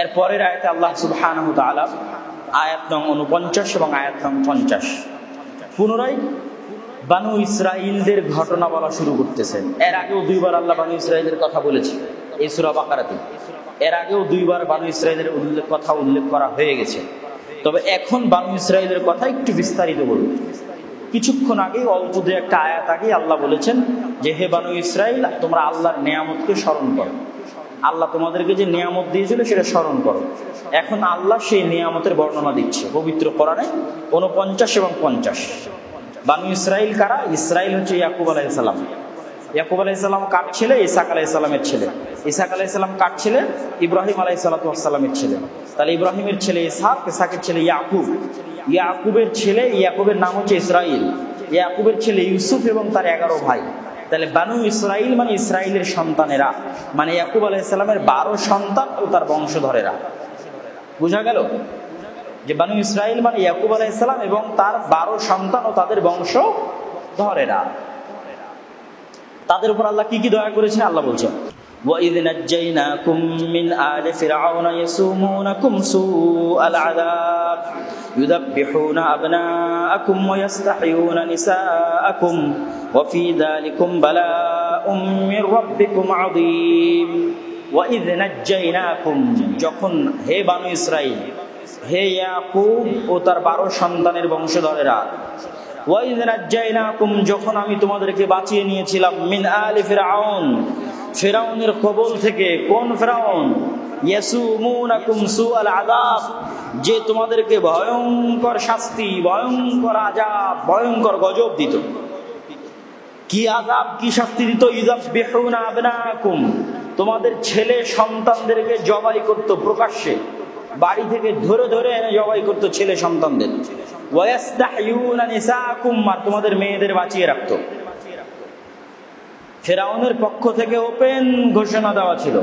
এর পরের আয়াতে আল্লাহ সুবহানাহু ওয়া তাআলা আয়াত নং 49 এবং আয়াত নং 50 পুনরায় বানু ইসরাইলদের ঘটনা বলা শুরু করতেছেন। এর আগেও দুইবার আল্লাহ বানু ইসরাইলের কথা বলেছে এই সূরা বাকারাতে। এর আগেও দুইবার বানু ইসরাইলের কথা উল্লেখ করা হয়ে গেছে, তবে এখন বানু ইসরাইলের কথা একটু বিস্তারিত বলব। কিছুক্ষণ আগে অল্প দু একটা আয়াত আগে আল্লাহ বলেছেন যে হে বানু ইসরাইল, তোমরা আল্লাহর নিয়ামতকে স্মরণ করো, আল্লাহ তোমাদেরকে যে নিয়ামত দিয়েছিল সেটা স্মরণ করো। এখন আল্লাহ সেই নিয়ামতের বর্ণনা দিচ্ছে পবিত্র কোরআনে 49 এবং 50। বানু ইসরাইল কারা? ইসরাইল হচ্ছে ইয়াকুব আলাইহিস সালাম। ইয়াকুব আলাইহিস সালাম কার ছেলে? ইসহাক আলাইহিস সালামের ছেলে। ইসহাক আলাইহিস সালাম কার ছেলে? ইব্রাহিম আলাইহিস সালামের ছেলে। তাহলে ইব্রাহিমের ছেলে ইসহাক, ইসহাকের ছেলে ইয়াকুব, ইয়াকুবের ছেলে, ইয়াকুবের নাম হচ্ছে ইসরাইল। ইয়াকুবের ছেলে ইউসুফ এবং তার 11 ভাই। তাহলে বানু ইসরাইল মানে ইসরাইলের সন্তানেরা, মানে ইয়াকুব আলাইহিস সালামের 12 সন্তান ও তার বংশধরেরা। বুঝা গেল যে বানু ইসরাইল মানে ইয়াকুব আলাইহিস সালাম এবং তার 12 সন্তান ও তাদের বংশধরেরা। তাদের উপর আল্লাহ কি কি দয়া করেছে আল্লাহ বলছেন, وَإِذْ نَجَّيْنَاكُمْ مِنْ آلِ فِرْعَوْنَ يَسُومُونَكُمْ سُوءَ الْعَذَابِ يُذَبِّحُونَ أَبْنَاءَكُمْ وَيَسْتَحْيُونَ نِسَاءَكُمْ وَفِي ذَلِكُمْ بَلَاءٌ مِّن رَّبِّكُمْ عَظِيمٌ وَإِذْ نَجَّيْنَاكُمْ, যখন হে বানু ইসরাইল, হে ইয়াকুব ও তার 12 সন্তানের বংশধরেরা, ওয়াইদ নাজ্জাইনাকুম, যখন আমি তোমাদেরকে বাঁচিয়ে নিয়েছিলাম, মিন আলি ফিরআউন, ফিরআউনের কবল থেকে। কোন ফিরআউন? ইয়াসুমুনাকুম সুআল আযাব, যে তোমাদেরকে ভয়ঙ্কর শাস্তি, ভয়ঙ্কর আযাব, ভয়ঙ্কর গজব দিত। কি আযাব, কি শাস্তি দিত? ইযাববিহুনা আবনাকুম, তোমাদের ছেলে সন্তানদেরকে জবাই করত প্রকাশ্যে, বাড়ি থেকে ধরে ধরে এনে জবাই করতো ছেলে সন্তানদের। ওয়াস্তাহইউনা নিসাকুম, আর তোমাদের মেয়েদের বাঁচিয়ে রাখতো। ফিরআউনের পক্ষ থেকে ওপেন ঘোষণা দেওয়া ছিল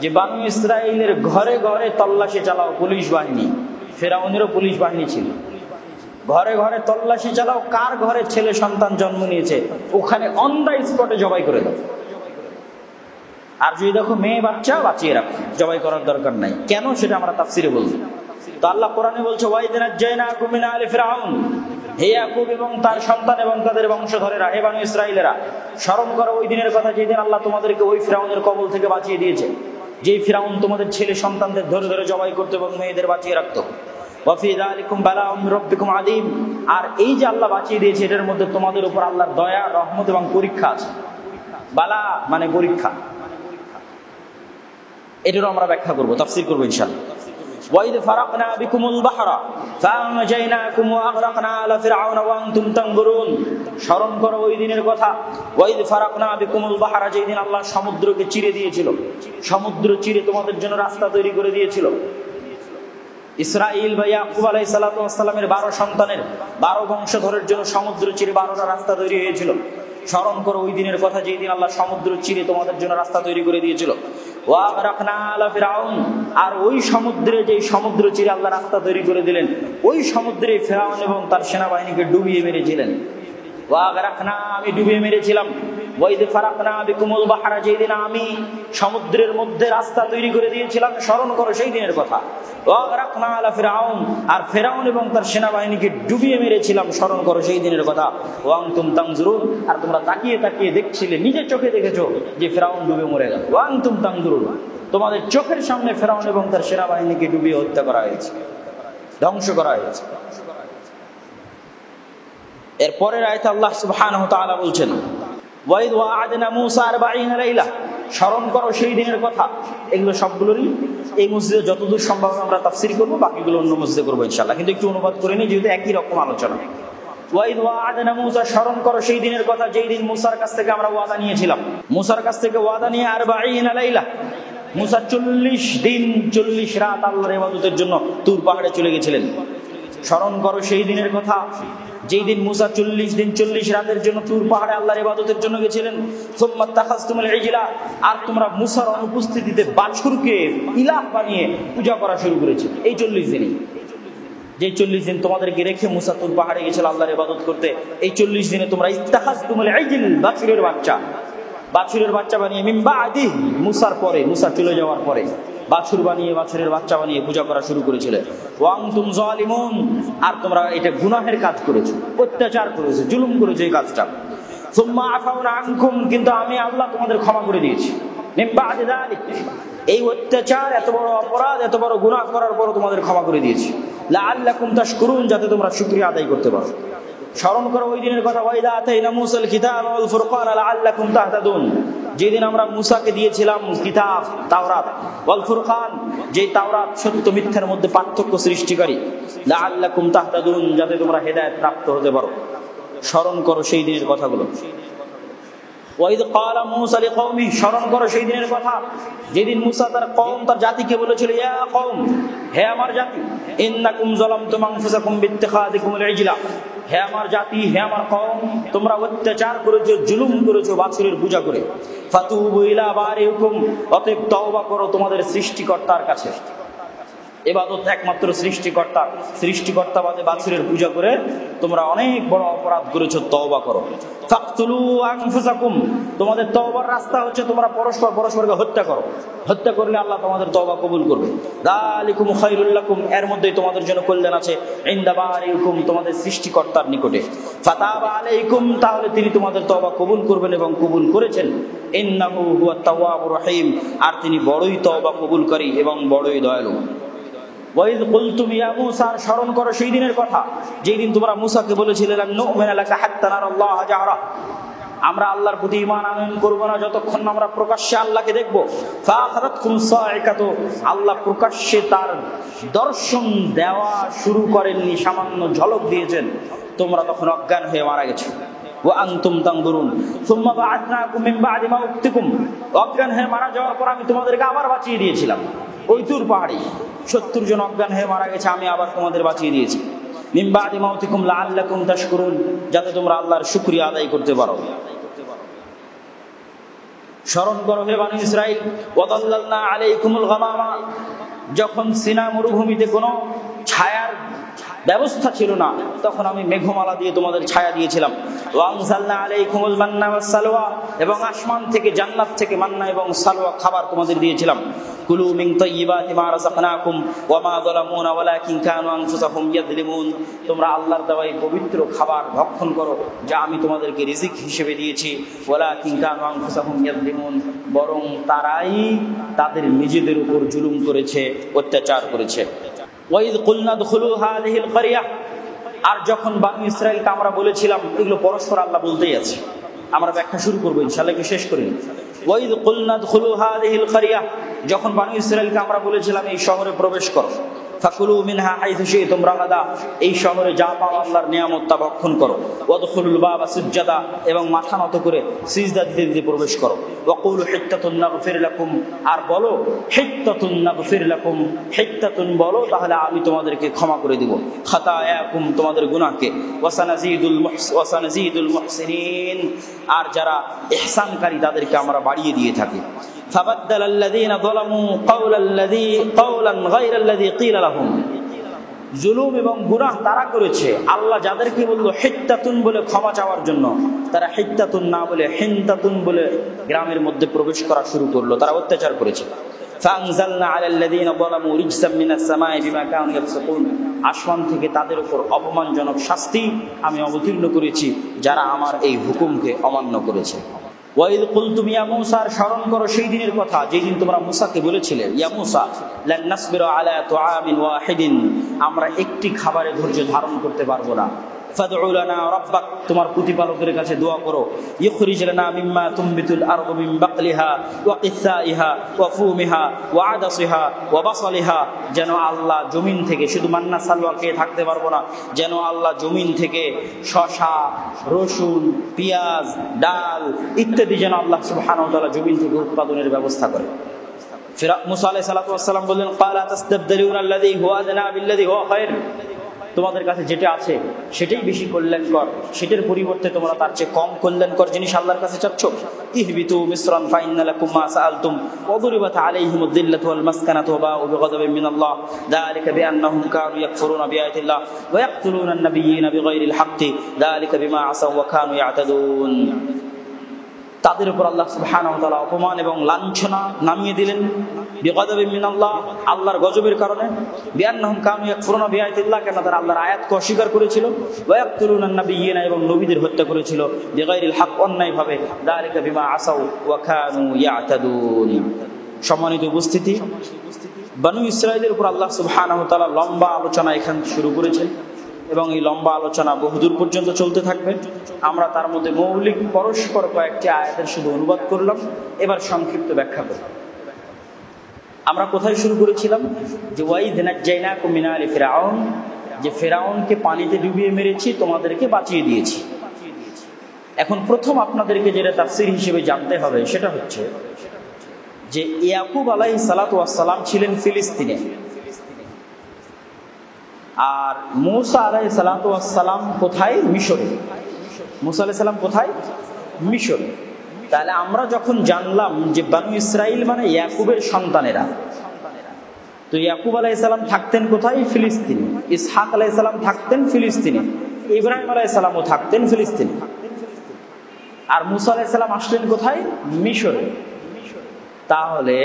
যে বানু ইসরাইলের ঘরে ঘরে তল্লাশি চালাও, পুলিশ বাহিনী। ফিরআউনেরও পুলিশ বাহিনী ছিল। ঘরে ঘরে তল্লাশি চালাও, কার ঘরে ছেলে সন্তান জন্ম নিয়েছে ওখানে অন দ্য স্পটে জবাই করে দাও। আর যদি দেখো মেয়ে বাচ্চা, বাঁচিয়ে রাখো, জবাই করার দরকার নাই। কেন সেটা আমরা তাফসিরে বলছি। তো আল্লাহ কোরআনে বলছে ওয়াইদ নাজ্জাইনাকুম মিন আলি ফিরআউন, হে ইয়াকুব এবং তার সন্তান এবং তাদের বংশধরেরা, হে বানু ইসরাইলেরা, স্মরণ করো ওই দিনের কথা যেদিন আল্লাহ তোমাদেরকে ওই ফিরআউনের কবল থেকে বাঁচিয়ে দিয়েছে, যেই ফিরআউন তোমাদের ছেলে সন্তানদের ধরে ধরে জবাই করতো এবং মেয়েদের বাঁচিয়ে রাখতো। ওয়া ফি যালিকুম বালাউম মির রাব্বিকুম আযীম, আর এই যে আল্লাহ বাঁচিয়ে দিয়েছে এটার মধ্যে তোমাদের উপর আল্লাহর দয়া, রহমত এবং পরীক্ষা আছে। বালা মানে পরীক্ষা, এটারও আমরা ব্যাখ্যা করব, তাফসীর করব ইনশাআল্লাহ। ওয়াইদ ফারাকনা বিকুমুল বাহরা ফাআনজাইনাকুম ওয়া আগরাকনা আলা ফিরআউন ওয়া আনতুম তানজুরুন, স্মরণ করো ওই দিনের কথা। ওয়াইদ ফারাকনা বিকুমুল বাহরা, যেই দিন আল্লাহ সমুদ্রকে চিরে দিয়েছিল, সমুদ্র চিরে তোমাদের জন্য রাস্তা তৈরি করে দিয়েছিল। ইসরাইল বা ইয়াকুব আলাইহিস সালাতু ওয়াস সালামের 12 সন্তানের 12 বংশধরের জন্য সমুদ্র চিরে 12টা রাস্তা তৈরি হয়েছিল। স্মরণ করো ওই দিনের কথা যেই দিন আল্লাহ সমুদ্র চিরে তোমাদের জন্য রাস্তা তৈরি করে দিয়েছিল। ওয়া আগরাকনা আলা ফিরআউন, আর ওই সমুদ্রে, যেই সমুদ্র চিরে আল্লাহ রাস্তা তৈরি করে দিলেন, ওই সমুদ্রে ফিরআউন এবং তার সেনাবাহিনীকে ডুবিয়ে মেরেছিলেন। ওয়া আগরাকনা, আমি ডুবিয়ে মেরেছিলাম। ওয়াইদ ফারাকনা বিকুমুল বাহরা, যেই দিন আমি সমুদ্রের মধ্যে রাস্তা তৈরি করে দিয়েছিলাম, স্মরণ করো সেই দিনের কথা। ওয়া আগরাকনা আলা ফিরআউন, আর ফিরআউন এবং তার সেনাবাহিনীকে ডুবিয়ে মেরেছিলাম, স্মরণ করো সেই দিনের কথা। ওয়া আনতুম তানজুরুন, আর তোমরা তাকিয়ে তাকিয়ে দেখছিলে, নিজের চোখে দেখেছো যে ফিরআউন ডুবে মরে গেল। ওয়া আনতুম তানজুরুন, তোমাদের চোখের সামনে ফিরআউন এবং তার সেনাবাহিনীকে ডুবিয়ে হত্যা করা হয়েছে, ধ্বংস করা হয়েছে। এরপরের আয়াতে আল্লাহ সুবহানাহু ওয়া তাআলা বলছেন ওয়াইদ ওয়া'আদনা মূসা 40 লাইলা, স্মরণ করো সেই দিনের কথা। এগুলো সবগুলোরই এই মসজিদে যতদূর সম্ভব আমরা তাফসীর করব, বাকিগুলো অন্য মসজিদে করবো ইনশাআল্লাহ, কিন্তু একটু অনুবাদ করে নিই যেহেতু একই রকম আলোচনা। ওয়াইদ ওয়া'আদনা মূসা, স্মরণ করো সেই দিনের কথা যেই দিন মূসার কাছ থেকে আমরা ওয়াদা নিয়েছিলাম। মূসার কাছ থেকে ওয়াদা নিয়ে 40 লাইলা, মূসা 40 দিন 40 রাত আল্লাহর ইবাদতের জন্য তুর পাহাড়ে চলে গেছিলেন। স্মরণ করো সেই দিনের কথা যেই দিন মূসা 40 দিন 40 রাতের জন্য তুর পাহাড়ে আল্লাহর ইবাদতের জন্য গেছিলেন। সুম্মা তাখাযতুমুল ইজলা, আর তোমরা মূসার অনুপস্থিতিতে বাছুরকে ইলাহ বানিয়ে পূজা করা শুরু করেছিল। এই 40 দিনই, যে 40 দিন তোমাদেরকে রেখে মূসা তুর পাহাড়ে গেছিল আল্লাহর ইবাদত করতে, এই 40 দিনে তোমরা ইত্তাখাযতুমুল ইজল, বাছুরের বাচ্চা বানিয়ে মিন বাদি, মূসার পরে, মূসা চলে যাওয়ার পরে বাছুর বানিয়ে, বাছুরের বাচ্চা বানিয়ে পূজা করা শুরু করেছিলে। ওয়া আনতুম যালিমুন, আর তোমরা এটা গুনাহের কাজ করেছো, অত্যাচার করেছো, জুলুম করেছো এই কাজটা। সুম্মা আফাউনা আনকুম, কিন্তু আমি আল্লাহ তোমাদের ক্ষমা করে দিয়েছি। মিন বা'দি যালিক, এই অত্যাচার, এত বড় অপরাধ, এত বড় গুনাহ করার পরও তোমাদের ক্ষমা করে দিয়েছি। লাআল্লাকুম তাশকুরুন, যাতে তোমরা শুকরিয়া আদায় করতে পারো। স্মরণ করো ওই দিনের কথা, ওয়াইদা আতাইনা মূসাল কিতাব ওয়াল ফুরকান লাআল্লাকুম তাহতাদুন, যেদিন আমরা মূসাকে দিয়েছিলাম কিতাব তাওরাত, ওয়াল ফুরকান, যে তাওরাত সত্য মিথ্যার মধ্যে পার্থক্য সৃষ্টিকারী, লাআল্লাকুম তাহতাদুন, যাতে তোমরা হেদায়েত প্রাপ্ত হতে পারো। স্মরণ করো সেই দিনের কথাগুলো। ওয়াইদ ক্বালা মূসা লিকওমিহি, স্মরণ করো সেই দিনের কথা যেদিন মূসা তার কওম, তার জাতিকে বলেছিল, ইয়া কওম, হে আমার জাতি, ইন্নাকুম যালামতুম আনফুসাকুম বিত্তিখাযিকুমুল ইজলা, হে আমার জাতি, হে আমার কওম, তোমরা অত্যাচার করেছো, জুলুম করেছো বাছুরের পূজা করে। ফাতুবু ইলা বারিকুম, অতএব তওবা করো তোমাদের সৃষ্টিকর্তার কাছে। ইবাদত একমাত্র সৃষ্টিকর্তা, সৃষ্টিকর্তা বাদে বাছুরের পূজা করে তোমরা অনেক বড় অপরাধ করেছো, তওবা করো। ফাকতুলু আনফুসাকুম, তোমাদের তওবার রাস্তা হচ্ছে তোমরা পরস্পরকে হত্যা করো। হত্যা করলে আল্লাহ তোমাদের তওবা কবুল করবে। যালিকুম খায়রুল লাকুম, এর মধ্যেই তোমাদের জন্য কল্যাণ আছে। ইনদা বারিকুম, তোমাদের সৃষ্টিকর্তার নিকটে। ফাতাবা আলাইকুম, তাহলে তিনি তোমাদের তওবা কবুল করবেন এবং কবুল করেছেন। ইন্নাহু হুয়াত তাওয়াবুর রহিম, আর তিনি বড়ই তওবা কবুলকারী এবং বড়ই দয়ালু। ওয়াইদ কুলতুম ইয়া মূসা, স্মরণ করো সেই দিনের কথা যেই দিন তোমরা মূসাকে বলেছিলে, লান নু'মিনা লাকা হাত্তা নারাল্লাহ জাহরা, আমরা আল্লাহর প্রতি ঈমান আনয়ন করব না যতক্ষণ না আমরা প্রকাশ্যে আল্লাহকে দেখব। ফাআখাযাতকুম সাইকাতু, আল্লাহ প্রকাশ্যে তার দর্শন দেওয়া শুরু করেননি, সামান্য ঝলক দিয়েছেন, তোমরা তখন অজ্ঞান হয়ে মারা গেছো। ওয়া আনতুম তানজুরুন সুম্মা বা'আথনাকুম মিন বা'দি মাউতিকুম, অজ্ঞান হয়ে মারা যাওয়ার পর আমি তোমাদেরকে আবার বাঁচিয়ে দিয়েছিলাম। ওই তুর পাহাড়ে 70 জন অজ্ঞান হয়ে মারা গেছে, আমি আবার তোমাদের বাঁচিয়ে দিয়েছি। মিন বা'দি মাউতিকুম লাআল্লাকুম তাশকুরুন, যাতে তোমরা আল্লাহর শুকরিয়া আদায় করতে পারো। স্মরণ করো হে বনি ইসরাইল, ওয়াদাল্লালনা আলাইকুমুল গামামা, যখন সিনা মরুভূমিতে কোনো ছায়ার ব্যবস্থা ছিল না, তখন আমি মেঘমালা দিয়ে তোমাদের ছায়া দিয়েছিলাম। ওয়া আনজালনা আলাইকুমুল মান্না ওয়াস সালওয়া, এবং আসমান থেকে, জান্নাত থেকে মান্না এবং সালওয়া খাবার তোমাদের দিয়েছিলাম। কুলু মিন তাইয়্যিবাতি মা রাযাকনাকুম ওয়া মা যালামুনা ওয়ালাকিন কানু আনফুসাহুম ইয়াযলিমুন, তোমরা আল্লাহর দেওয়া এই পবিত্র খাবার ভক্ষণ করো যা আমি তোমাদেরকে রিজিক হিসেবে দিয়েছি। ওয়ালাকিন কানু আনফুসাহুম ইয়াযলিমুন, বরং তারাই তাদের নিজেদের উপর জুলুম করেছে, অত্যাচার করেছে। ওয়াইদ কুলনা দুখুলু হাযিহিল ক্বরিয়া, আর যখন বনি ইসরাইলকে আমরা বলেছিলাম, এগুলো পরস্পর আল্লাহ বলতেই আছে, আমরা ব্যাখ্যা শুরু করবো ইনশাআল্লাহ, কি শেষ করিনি। ওয়াইদ কুলনা দুখুলু হাযিহিল ক্বরিয়া, যখন বনি ইসরাইলকে আমরা বলেছিলাম এই শহরে প্রবেশ করো। ফাকুলু মিনহা হাইথু শি'তুম রাগাদা, এই শহরে যা পাও আল্লাহর নিয়ামত তা ভক্ষণ করো। ওয়াদখুলুল বাবা সুজ্জাদা, এবং মাথা নত করে সিজদা দিতে দিতে প্রবেশ করো। ওয়াকুলু হিত্তাতুন নাগফির লাকুম, আর বলো হিত্তাতুন নাগফির লাকুম, হিত্তাতুন বলো তাহলে আমি তোমাদেরকে ক্ষমা করে দিব, খাতায়াকুম তোমাদের গুনাহকে, ওয়াসানাজিদুল মুহসিনিন, আর যারা ইহসানকারী তাদেরকে আমরা বাড়িয়ে দিয়ে থাকি। فبدل الذين ظلموا قولا غير الذي قيل لهم, জুলুম এবং গুনাহ তারা করেছে, আল্লাহ যাদেরকে বলল হিত্তাতুন বলে ক্ষমা চাওয়ার জন্য, তারা হিত্তাতুন না বলে হিন্তাতুন বলে গ্রামের মধ্যে প্রবেশ করা শুরু করলো, তারা অত্যাচার করেছে। فأنزلنا على الذين ظلموا رجزا من السماء بما كانوا يفسقون, আসমান থেকে তাদের উপর অপমানজনক শাস্তি আমি অবতীর্ণ করেছি যারা আমার এই হুকুমকে অমান্য করেছে। ওয়াইদ কুলতুম ইয়া মূসা, স্মরণ করো সেই দিনের কথা যেই দিন তোমরা মূসাকে বলেছিলে, ইয়া মূসা লান নাসবিরু আলা তুআমিন ওয়াহিদিন, আমরা একটি খাবারে ধৈর্য ধারণ করতে পারবো না। ফাদউ লানা রাব্বাক, তোমার প্রতিপালকের কাছে দোয়া করো। ইখরিজ লানা মিম্মা তুমবিতুল আরদু মিন বাকলিহা ওয়া কিসাইহা ওয়া ফুমিহা ওয়া আদাসিহা ওয়া বাসালিহা, যেন আল্লাহ জমিন থেকে, শুধু মান্না সালওয়া খেয়ে থাকতে পারবো না, যেন আল্লাহ জমিন থেকে শসা, রসুন, পেঁয়াজ, ডাল ইত্যাদি যেন আল্লাহ সুবহানাহু ওয়া তাআলা জমিন থেকে উৎপাদনের ব্যবস্থা করে। মুসা আলাইহিস সালাতু ওয়াস সালাম বললেন, ক্বালা তাস্তাবদিলুনা আল্লাযী হুয়া আদনা বিল্লাযী হুয়া খায়র, তোমাদের কাছে যেটা আছে সেটাই বেশি কল্যাণকর, সেটার পরিবর্তে তোমরা তার চেয়ে কম কল্যাণকর জিনিস আল্লাহর কাছে চাচ্ছ। ইহবিতু মিসরান ফাইন্না লাকুম মা সাআলতুম ওয়া দুরিবাত আলাইহিমুদ দিল্লাতু ওয়াল মাসকানাতু ওয়া বাউ বিগাদাবিন মিনাল্লাহ যালিকা বিআন্নাহুম কানু ইয়াকফুরুনা বিআয়াতিল্লাহ ওয়া ইয়াকতুলুনা আন-নাবিয়্যিনা বিগাইরিল হাক্কি যালিকা বিমা আসাউ ওয়া কানু ইয়াতাদুন। তাদের উপর আল্লাহ সুবহানাহু ওয়া তাআলা অপমান এবং লাঞ্ছনা নামিয়ে দিলেন বিগাদাবিন মিনাল্লাহ, আল্লাহর গজবের কারণে। বিআন্নাহুম কানু ইয়াকফুরুনা বিআয়াতিল্লাহ, কেন তারা আল্লাহর আয়াতকে অস্বীকার করেছিল। ওয়া ইয়াকতুলুনা নাবিয়্যিনা, এবং নবীদের হত্যা করেছিল বিগাইরিল হক, অন্যায়ভাবে। যালিকা বিমা আসাউ ওয়া কানু ইয়াতাদুন। সম্মানিত উপস্থিতি, বনু ইসরাঈলের উপর আল্লাহ সুবহানাহু ওয়া তাআলা লম্বা আলোচনা এখান শুরু করেছেন এবং এই লম্বা আলোচনা বহুদূর পর্যন্ত চলতে থাকবে। আমরা তার মধ্যে মৌলিক পরস্পর কয়েকটি আয়াতের শুধু অনুবাদ করলাম, এবার সংক্ষিপ্ত ব্যাখ্যা করব। আমরা কোথায় শুরু করেছিলাম? যে ওয়াইদ নাজ্জাইনাকুম মিন আলি ফিরআউন, যে ফিরআউনকে পানিতে ডুবিয়ে মেরেছি, তোমাদেরকে বাঁচিয়ে দিয়েছি। এখন প্রথম আপনাদেরকে যেটা তাফসীর হিসেবে জানতে হবে সেটা হচ্ছে যে ইয়াকুব আলাইহিস সালাতু ওয়াস সালাম ছিলেন ফিলিস্তিনে, আর মূসা আলাইহিস সালাতু ওয়াস সালাম কোথায়? মিশরে। মূসা আলাইহিস সালাম কোথায়? মিশরে। তাহলে আমরা যখন জানলাম যে বনু ইসরাঈল মানে ইয়াকুবের সন্তানেরা, তো ইয়াকুব আলাইহিস সালাম থাকতেন কোথায়? ফিলিস্তিনে। ইসহাক আলাইহিস সালাম থাকতেন ফিলিস্তিনে। ইব্রাহিম আলাইহিস সালামও থাকতেন ফিলিস্তিনে। আর মূসা আলাইহিস সালাম আসলেন কোথায়? মিশরে। তাহলে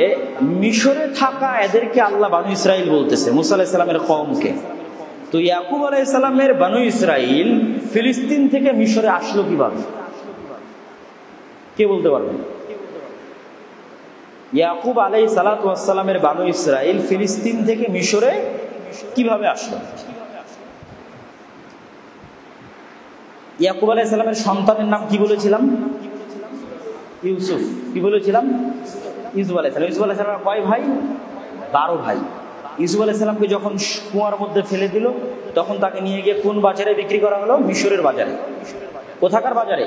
মিশরে থাকা এদেরকে আল্লাহ বনু ইসরাঈল বলতেছে, মূসা আলাইহিস সালামের কওমকে। তো ইয়াকুব আলাইহিস সালামের বনু ইসরাঈল ফিলিস্তিন থেকে মিশরে আসলো কিভাবে? কে বলতে পারবেন? ইয়াকুব আলাইহিস সালাতু ওয়াস সালামের বনু ইসরাঈল ফিলিস্তিন থেকে মিশরে কিভাবে আসলো? ইয়াকুব আলাইহিস সালামের সন্তানের নাম কি বলেছিলাম? ইউসুফ। কি বলেছিলাম? ইউসুফ আলাইহিস সালাম। ইউসুফ আলাইহিস সালামের কয় ভাই? 12 ভাই। ইউসুফ আলাইহিস সালামকে যখন কুয়ার মধ্যে ফেলে দিল, তখন তাকে নিয়ে গিয়ে কোন বাজারে বিক্রি করা হলো? মিশরের বাজারে। কোথাকার বাজারে?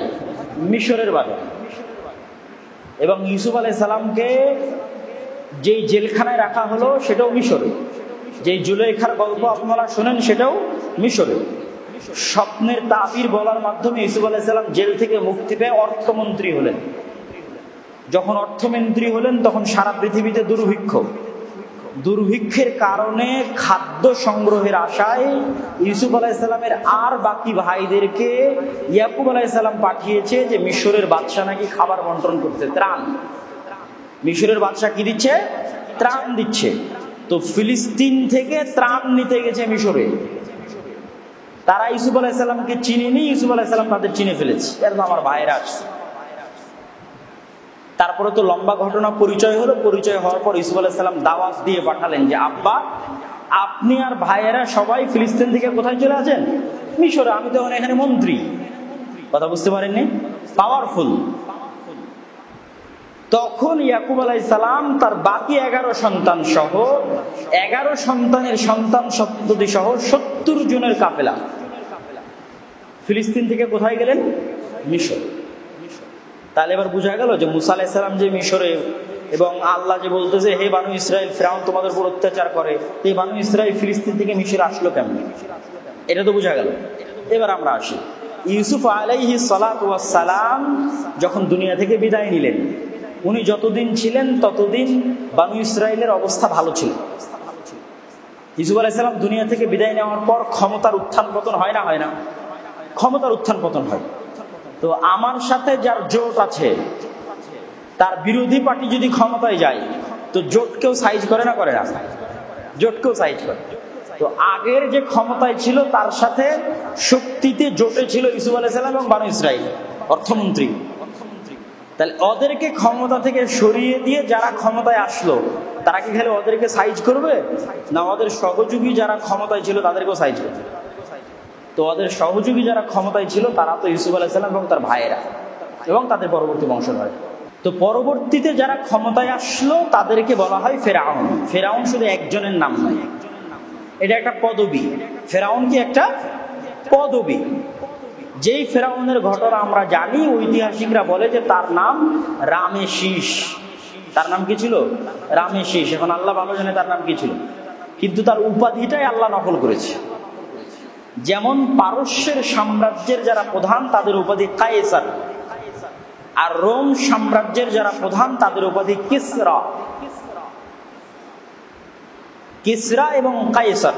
মিশরের বাজারে। এবং ইউসুফ আলাইহিস সালামকে যেই জেলখানায় রাখা হলো সেটাও মিশরে। যেই জুলাইখার গল্প আপনারা শোনেন সেটাও মিশরে। স্বপ্নের তাবির বলার মাধ্যমে ইউসুফ আলাইহিস সালাম জেল থেকে মুক্তি পেয়ে অর্থমন্ত্রী হলেন। যখন অর্থমন্ত্রী হলেন তখন সারা পৃথিবীতে দুর্ভিক্ষ। দুর্ভিক্ষের কারণে খাদ্য সংগ্রহের আশায় ইউসুফ আলাইহিস সালামের আর বাকি ভাইদেরকে ইয়াকুব আলাইহিস সালাম পাঠিয়েছে যে মিশরের বাদশা নাকি খাবার বন্টন করতে, ত্রাণ। মিশরের বাদশা কি দিচ্ছে? ত্রাণ দিচ্ছে। তো ফিলিস্তিন থেকে ত্রাণ নিতে গেছে মিশরে। তারা ইউসুফ আলাইহিস সালামকে চিনেনি, ইউসুফ আলাইহিস সালাম তাদের চিনে ফেলেছে। এর আমার ভাইরা আসছে। তারপরে তো লম্বা ঘটনা পরিচয় হলো। পরিচয় হওয়ার পর ইউসুফ আলাইহিস সালাম দাওয়াত দিয়ে পাঠালেন যে আব্বা, আপনি আর ভাইয়েরা সবাই ফিলিস্তিন থেকে কোথায় চলে আছেন? মিশরে। আমি তো এখানে মন্ত্রী। কথা বুঝতে পারেননি? পাওয়ারফুল। তখন ইয়াকুব আলাইহিস সালাম তার বাকি 11 সন্তান সহ 11 সন্তানের সন্তান সন্ততি সহ 70 জনের কাফেলা ফিলিস্তিন থেকে কোথায় গেলেন? মিশর। তাহলে এবার বোঝা গেল যে মূসা আলাইহিস সালাম যে মিশরে, এবং আল্লাহ যে বলতেছে হে বানু ইসরাইল, ফিরআউন তোমাদের উপর অত্যাচার করে, এই বানু ইসরাইল ফিলিস্তিন থেকে মিশরে আসলো কেমন? এটা তো বোঝা গেল। এবার আমরা আসি, ইউসুফ আলাইহিস সালাতু ওয়াস সালাম যখন দুনিয়া থেকে বিদায় নিলেন, উনি যতদিন ছিলেন ততদিন বানু ইসরাইলের অবস্থা ভালো ছিল। ইউসুফ আলাইহিস সালাম দুনিয়া থেকে বিদায় নেওয়ার পর ক্ষমতার উত্থান পতন হয় না? হয় না? ক্ষমতার উত্থান পতন হয়। তো আমার সাথে যার জোট আছে, তার বিরোধী পার্টি যদি ক্ষমতায় যায়, তো জোটকেও সাইজ করে না? করে না? জোটকেও সাইজ করে। তো আগের যে ক্ষমতায় ছিল তার সাথে শক্তিতে জোটে ছিল ইউসুফ আলাইহিস সালাম এবং বানু ইসরাইল অর্থমন্ত্রী। তাহলে ওদেরকে ক্ষমতা থেকে সরিয়ে দিয়ে যারা ক্ষমতায় আসলো, তারা কি খালি ওদেরকে সাইজ করবে, না ওদের সহযোগী যারা ক্ষমতায় ছিল তাদেরকেও সাইজ করবে? তো ওদের সহযোগী যারা ক্ষমতায় ছিল তারা তো ইউসুফ আলাইহিস সালাম এবং তার ভাইয়েরা এবং তাদের পরবর্তী বংশধর। তো পরবর্তীতে যারা ক্ষমতায় আসলো তাদেরকে বলা হয় ফেরাউন। ফেরাউন শুধু একজনের নাম নয়, এটা একটা পদবী। ফেরাউন কি একটা পদবী। যেই ফেরাউনের ঘটনা আমরা জানি, ঐতিহাসিকরা বলে যে তার নাম রামেসিস। তার নাম কি ছিল? রামেসিস। এখন আল্লাহ ভালো জানে তার নাম কি ছিল, কিন্তু তার উপাধিটাই আল্লাহ নকল করেছে। যেমন পারস্যের সাম্রাজ্যের যারা প্রধান তাদের উপাধি কায়সার, আর রোম সাম্রাজ্যের যারা প্রধান তাদের উপাধি কিসরা। কিসরা এবং কায়সার।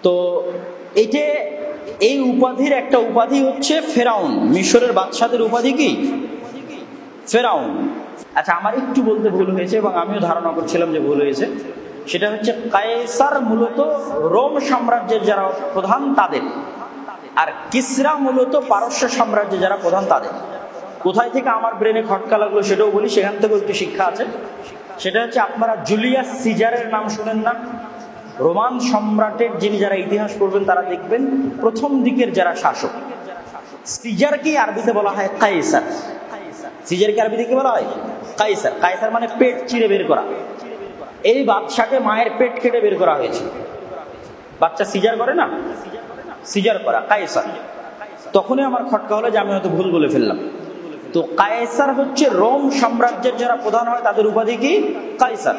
তো এই উপাধির একটা উপাধি হচ্ছে ফেরাউন। মিশরের বাদশাদের উপাধি কি? ফেরাউন। আচ্ছা, আমার একটু বলতে ভুল হয়েছে এবং আমিও ধারণা করছিলাম যে ভুল হয়েছে। সেটা হচ্ছে কায়সার মূলত রোম সাম্রাজ্যের যারা প্রধান তাদের, আর কিসরা মূলত পারস্য সাম্রাজ্যের যারা প্রধান তাদের। কোথায় থেকে আমার ব্রেনে খটকা লাগলো সেটাও বলি, সেখান থেকেও একটু শিক্ষা আছে। সেটা হচ্ছে, আপনারা জুলিয়াস সিজারের নাম শুনেন না? রোমান সম্রাটের যিনি যারা ইতিহাস পড়বেন তারা দেখবেন প্রথম দিকের যারা শাসক, সিজারকে আরবিতে বলা হয় কায়সার। সিজারকে আরবিতে কি বলা হয়? কায়সার। কায়সার মানে পেট চিরে বের করা। এই বাদশাকে মায়ের পেট কেটে বের করা হয়েছে। বাচ্চা সিজার করে না, সিজার করা কায়সার। তখনই আমার খটকা হলো যে আমি হয়তো ভুল বলে ফেললাম। তো কায়সার হচ্ছে রোম সাম্রাজ্যের যারা প্রধান হয় তাদের উপাধি কি? কায়সার।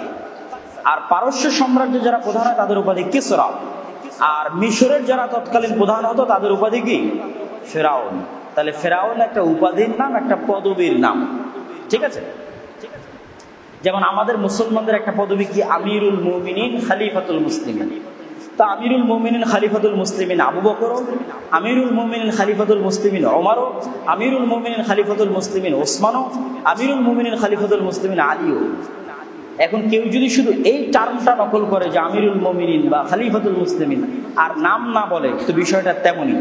আর পারস্য সাম্রাজ্যের যারা প্রধান হয় তাদের উপাধি কিসরা। আর মিশরের যারা তৎকালীন প্রধান হতো তাদের উপাধি কি? ফেরাউন। তাহলে ফেরাউন একটা উপাধির নাম, একটা পদবীর নাম, ঠিক আছে? যেমন আমাদের মুসলমানদের একটা পদবী কি? আমিরুল মুমিনিন খলিফাতুল মুসলিমিন। তা আমিরুল মুমিনিন খলিফাতুল মুসলিমিন আবু বকর, আমিরুল মুমিনিন খলিফাতুল মুসলিমিন ওমর, আমিরুল মুমিনিন খলিফাতুল মুসলিমিন ওসমান, আমিরুল মুমিনিন খলিফাতুল মুসলিমিন আলীও। এখন কেউ যদি শুধু এই টার্মটা নকল করে যে আমিরুল মুমিনিন বা খলিফাতুল মুসলিমিন আর নাম না বলে, তো বিষয়টা তেমনই।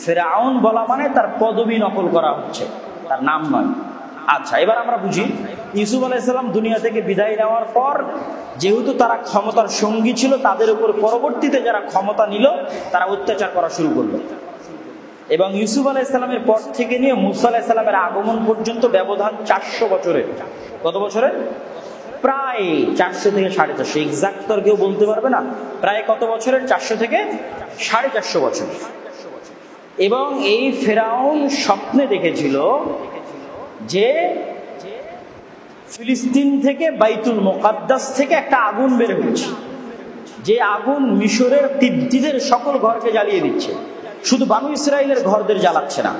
ফেরাউন বলা মানে তার পদবী নকল করা হচ্ছে, তার নাম নয়। আচ্ছা, এবার আমরা বুঝি, ইউসুফ আলাইহিস সালাম দুনিয়া থেকে বিদায় নেওয়ার পর যেহেতু তারা ক্ষমতার সঙ্গী ছিল, তাদের উপর পরবর্তীতে যারা ক্ষমতা নিল তারা অত্যাচার করা শুরু করলো। এবং ইউসুফ আলাইহিস সালামের পর থেকে নিয়ে মুসা আলাইহিস সালামের আগমন পর্যন্ত ব্যবধান 400 বছরের। কত বছরের? প্রায় 400 থেকে 450। এক্সাক্ট তো কেউ বলতে পারবে না। প্রায় কত বছরের? 400 থেকে 450 বছর। এবং এই ফেরাউন স্বপ্নে দেখেছিল যে ফিলিস্তিন থেকে বাইতুল মুকাদ্দাস থেকে একটা আগুন বের হচ্ছে, যে আগুন মিশরের তিব্বতীদের সকল ঘরকে জ্বালিয়ে দিচ্ছে, শুধু বানু ইসরাইলের ঘরদের জ্বালাচ্ছে না।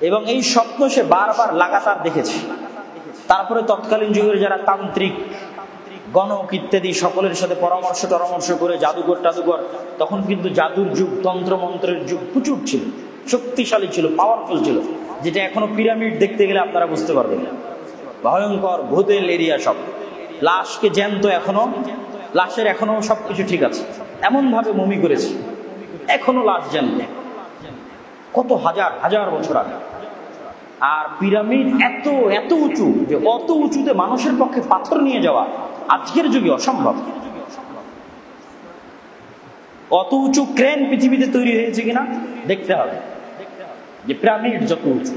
এবং এই স্বপ্ন সে বারবার লাগাতার দেখেছে। তারপরে তৎকালীন যুগের যারা তান্ত্রিক, গণক ইত্যাদি সকলের সাথে পরামর্শ করে জাদুঘর টাদুঘর, তখন কিন্তু জাদুর যুগ, তন্ত্র মন্ত্রের যুগ প্রচুর ছিল, শক্তিশালী ছিল, পাওয়ারফুল ছিল, যেটা এখনো পিরামিড দেখতে গেলে আপনারা বুঝতে পারবেন না। ভয়ঙ্কর ভূতের এরিয়া সব। লাশকে জ্যান্ত এখনো, লাশের এখনো সবকিছু ঠিক আছে, এমন ভাবে মমি করেছে, এখনো লাশ জ্যান্ত, কত হাজার হাজার বছর আগে। আর পিরামিড এত এত উঁচু যে অত উঁচুতে মানুষের পক্ষে পাথর নিয়ে যাওয়া আজকের যুগে অসম্ভব। অত উঁচু ক্রেন পৃথিবীতে তৈরি হয়েছে কিনা দেখতে হবে, যে পিরামিড যত উঁচু।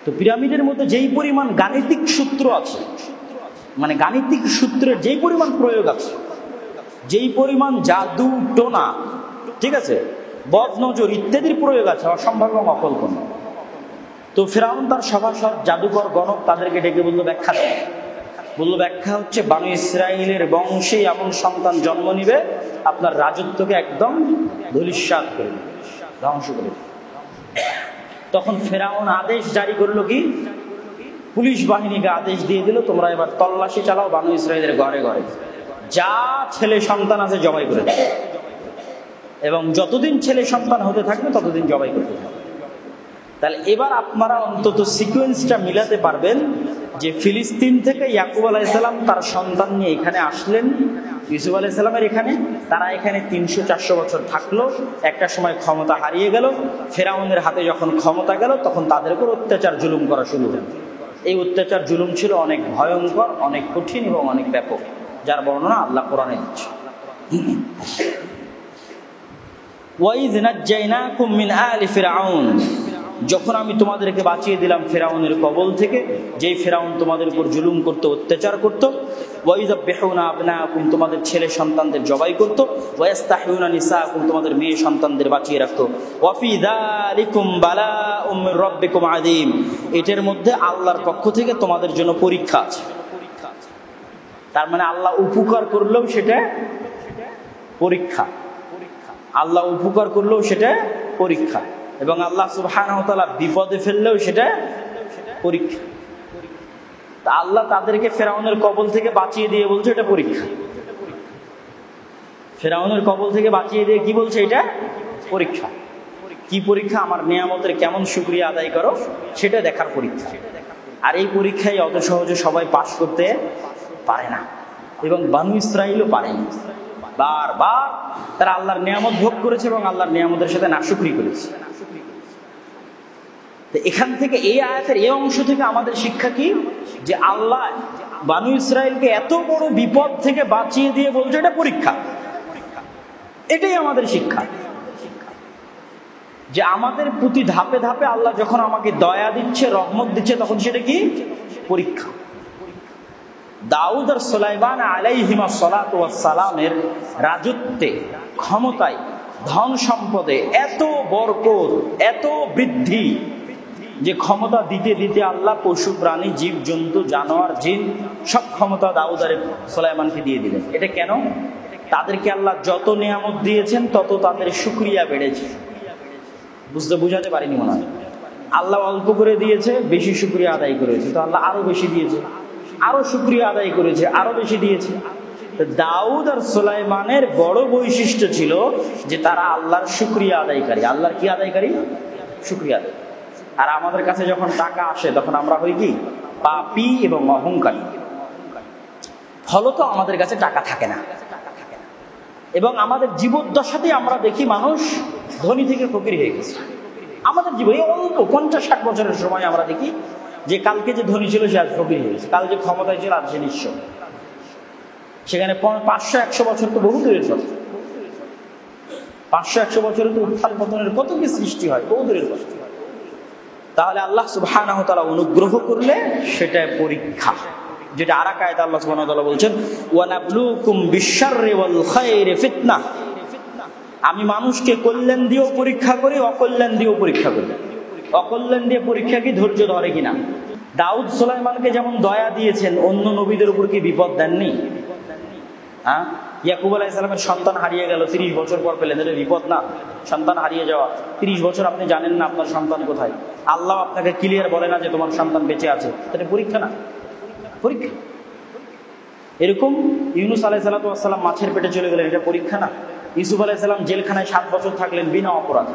তো পিরামিডের মধ্যে যেই পরিমাণ গাণিতিক সূত্র আছে, মানে গাণিতিক সূত্রের যেই পরিমাণ প্রয়োগ আছে, যেই পরিমাণ জাদু টোনা, ঠিক আছে, বদনজর ইত্যাদির প্রয়োগ আছে, অসম্ভব এবং অকল্পনীয়। তো ফেরাউন তার সভাসদ জাদুকর গণক তাদেরকে ডেকে বললো ব্যাখ্যা দেয়। বললো ব্যাখ্যা হচ্ছে বানু ইসরাইলের বংশে এমন সন্তান জন্ম নিবে আপনার রাজত্বকে একদম ধূলিসাৎ করে দিবে, ধ্বংস করে দিবে। তখন ফেরাউন আদেশ জারি করলো কি, পুলিশ বাহিনীকে আদেশ দিয়ে দিল, তোমরা এবার তল্লাশি চালাও বানু ইসরাইলের ঘরে ঘরে, যা ছেলে সন্তান আছে জবাই করে দেবে, এবং যতদিন ছেলে সন্তান হতে থাকবে ততদিন জবাই করতে থাকবে। তাহলে এবার আপনারা অন্তত সিকোয়েন্সটা মিলাতে পারবেন যে ফিলিস্তিন থেকে ইয়াকুব আলাইহিস সালাম তার সন্তান নিয়ে এখানে আসলেন, ইউসুফ আলাইহিস সালামের এখানে, তারা এখানে 300-400 বছর থাকলো, একটা সময় ক্ষমতা হারিয়ে গেল, ফেরাউনের হাতে যখন ক্ষমতা গেল তখন তাদের উপর অত্যাচার জুলুম করা শুরু হলো। এই অত্যাচার জুলুম ছিল অনেক ভয়ঙ্কর, অনেক কঠিন এবং অনেক ব্যাপক, যার বর্ণনা আল্লাহ কোরআনে দিচ্ছে। ওয়াইয নাজ্জাইনাকুম মিন আলি ফিরআউন, যখন আমি তোমাদেরকে বাঁচিয়ে দিলাম ফেরাউনের কবল থেকে, যেই ফেরাউন তোমাদের উপর জুলুম করত, অত্যাচার করত। ওয়াইযাববিহুনা আবনাকুম, তোমাদের ছেলে সন্তানদের জবাই করত। ওয়াস্তাহিউনা নিসাকুম, তোমাদের মেয়ে সন্তানদের বাঁচিয়ে রাখতো। ওয়াফি যালিকুম বালাউম মির রাব্বিকুম আযীম, এটার মধ্যে আল্লাহর পক্ষ থেকে তোমাদের জন্য পরীক্ষা আছে। তার মানে আল্লাহ উপকার করলেও সেটা পরীক্ষা, আল্লাহ উপকার করলেও সেটা পরীক্ষা, এবং আল্লাহ সুবহানাহু ওয়া তাআলা বিপদে ফেললেও সেটা পরীক্ষা। তা আল্লাহ তাদেরকে ফেরাউনের কবল থেকে বাঁচিয়ে দিয়ে বলছে এটা পরীক্ষা। ফেরাউনের কবল থেকে বাঁচিয়ে দিয়ে কি বলছে? এটা পরীক্ষা। কি পরীক্ষা? আমার নিয়ামতের কেমন শুকরিয়া আদায় করো সেটা দেখার পরীক্ষা। আর এই পরীক্ষায় অত সহজে সবাই পাশ করতে পারে না, এবং বানু ইসরাইলও পারেনি। বারবার তারা আল্লাহর নিয়ামত ভোগ করেছে এবং আল্লাহর নিয়ামতের সাথে নাশুকরি করেছে। তো এখান থেকে, এই আয়াতের এই অংশ থেকে আমাদের শিক্ষা কি? যে আল্লাহ বানু ইসরাইলকে এত বড় বিপদ থেকে বাঁচিয়ে দিয়ে বলছে এটা পরীক্ষা। এটাই আমাদের শিক্ষা, যে আমাদের প্রতি ধাপে ধাপে আল্লাহ যখন আমাকে দয়া দিচ্ছে, রহমত দিচ্ছে, তখন সেটা কি? পরীক্ষা। দাউদ আর সুলাইমান আলাইহিমা সালাতু ওয়াস সালামের রাজত্বে, ক্ষমতায়, ধন সম্পদে এত বরকত, এত বৃদ্ধি, যে ক্ষমতা দিতে দিতে আল্লাহ পশু প্রাণী, জীব জন্তু, জানোয়ার, জিন সব ক্ষমতা দাউদ আর সুলাইমানকে দিয়ে দিলেন। এটা কেন? তাদেরকে আল্লাহ যত নিয়ামত দিয়েছেন তত তাদের শুকরিয়া বেড়েছে। বুঝাতে পারিনি মনে হয়। আল্লাহ অল্প করে দিয়েছে, বেশি শুকরিয়া আদায় করেছে, তো আল্লাহ আরো বেশি দিয়েছে, আরো শুকরিয়া আদায় করেছে, আরো বেশি দিয়েছে। দাউদ আর সুলাইমানের বড় বৈশিষ্ট্য ছিল যে তারা আল্লাহর শুকরিয়া আদায়কারী। আল্লাহর কি আদায়কারী? শুকরিয়া আদায়। আর আমাদের কাছে যখন টাকা আসে তখন আমরা হই কি? পাপী এবং অহংকারী। ফলত আমাদের কাছে টাকা থাকে না, এবং আমাদের জীবদ্দশাতেই আমরা দেখি মানুষ ধনী থেকে ফকির হয়ে গেছে। আমাদের জীবন এই অল্প 50-60 বছরের সময় আমরা দেখি যে কালকে যে ধনী ছিল সে আজ ফকির হয়ে গেছে, কাল যে ক্ষমতায় ছিল আজ সে নিঃস্ব। সেখানে 500-100 বছর তো বহু দূরের কথা। 500-100 বছরে তো উত্থান পতনের কত কি সৃষ্টি হয়, বহু দূরের কথা। তাহলে আল্লাহ সুবহানাহু ওয়া তাআলা অনুগ্রহ করলে সেটা পরীক্ষা। যেটা আরেক আয়াতে আল্লাহ সুবহানাহু ওয়া তাআলা বলছেন, ওয়া নাবলুকুম বিশ-শাররি ওয়াল খায়রি ফিতনাহ। আমি মানুষকে কল্যাণ দিয়েও পরীক্ষা করি, অকল্যাণ দিয়েও পরীক্ষা করি। অকল্যাণ দিয়ে পরীক্ষা কি? ধৈর্য ধরে কিনা। দাউদ সুলাইমানকে যেমন দয়া দিয়েছেন, অন্য নবীদের উপর কি বিপদ দেননি? হ্যাঁ, ইয়াকুব আলাইহিস সালামের সন্তান হারিয়ে গেল, 30 বছর পর পেলেন। এটা বিপদ না? সন্তান হারিয়ে যাওয়া, 30 বছর আপনি জানেন না আপনার সন্তান কোথায়, আল্লাহ আপনাকে ক্লিয়ার বলে না যে তোমার সন্তান বেঁচে আছে, এটা পরীক্ষা না? পরীক্ষা। এরকম ইউনূস আলাইহিস সালাম মাছের পেটে চলে গেলেন, এটা পরীক্ষা না? ইউসুফ আলাইহিস সালাম জেলখানায় 7 বছর থাকলেন বিনা অপরাধে,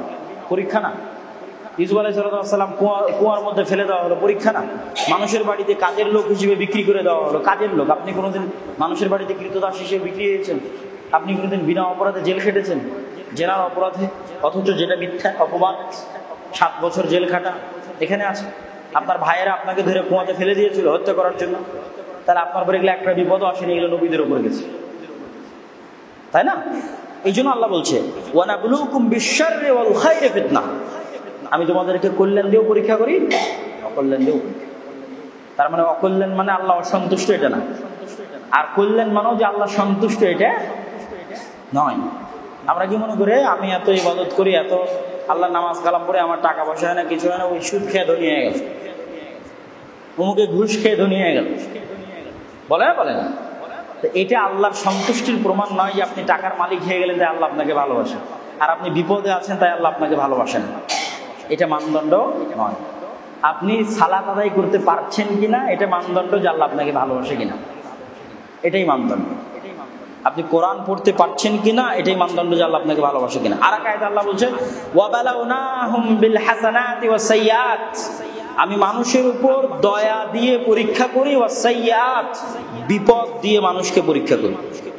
পরীক্ষা না? ইউসুফ আলাইহিস সালাম কুয়ার মধ্যে ফেলে দেওয়া হলো, পরীক্ষা না? মানুষের বাড়িতে কাজের লোক হিসেবে বিক্রি করে দেওয়া হলো, কাজের লোক। আপনি কোনোদিন মানুষের বাড়িতে কৃতদাস হিসেবে বিক্রি হয়েছেন? আপনি কোনোদিন বিনা অপরাধে জেল খেটেছেন? জেনার অপরাধে, অথচ যেটা মিথ্যা, অপবাদ, 7 বছর জেল খাটা এখানে আছে। আপনার ভাইয়েরা আপনাকে ধরে কুয়াতে ফেলে দিয়েছিল হত্যা করার জন্য, তাহলে আপনার উপরে এগুলো একটা বিপদও আসেনি, এগুলো নবীদের উপরে গেছে, তাই না? এই জন্য আল্লাহ বলছে, ওয়া নাবলুকুম বিশ-শাররি ওয়াল খায়রি ফিতনাহ। আমি তোমাদেরকে কল্যাণ দিয়েও পরীক্ষা করি, অকল্যাণ দিয়েও পরীক্ষা। তার মানে অকল্যাণ মানে আল্লাহ অসন্তুষ্ট, এটা না। আর কল্যাণ মানেও যে আল্লাহ সন্তুষ্ট, এটা নয়। আমরা কি মনে করে আমি এত ইবাদত করি, এত আল্লাহ নামাজ কালাম পড়ে, আমার টাকা পয়সা হয় না, কিছু হয় না, ওই সুদ খেয়ে ধনী হয়ে গেছে, অমুকে ঘুষ খেয়ে ধনী হয়ে গেল, বলে না? বলে না? এটা আল্লাহর সন্তুষ্টির প্রমাণ নয় যে আপনি টাকার মালিক হয়ে গেলেন তাই আল্লাহ আপনাকে ভালোবাসেন, আর আপনি বিপদে আছেন তাই আল্লাহ আপনাকে ভালোবাসেন। এটা মানদণ্ড নয়। আপনি সালাত আদায় করতে পারছেন কিনা এটা মানদণ্ড যে আল্লাহ আপনাকে ভালোবাসে কিনা, এটাই মানদণ্ড। আপনি কোরআন পড়তে পারছেন কিনা এটাই মানদণ্ড যে আল্লাহ আপনাকে ভালোবাসে কিনা। আর এক আয়াতে আল্লাহ বলছেন, ওয়া বালাউনাহুম বিল হাসানাতি ওয়াস সাইয়্যাত। আমি মানুষের উপর দয়া দিয়ে পরীক্ষা করি, ওয়াস সাইয়্যাত, বিপদ দিয়ে মানুষকে পরীক্ষা করি।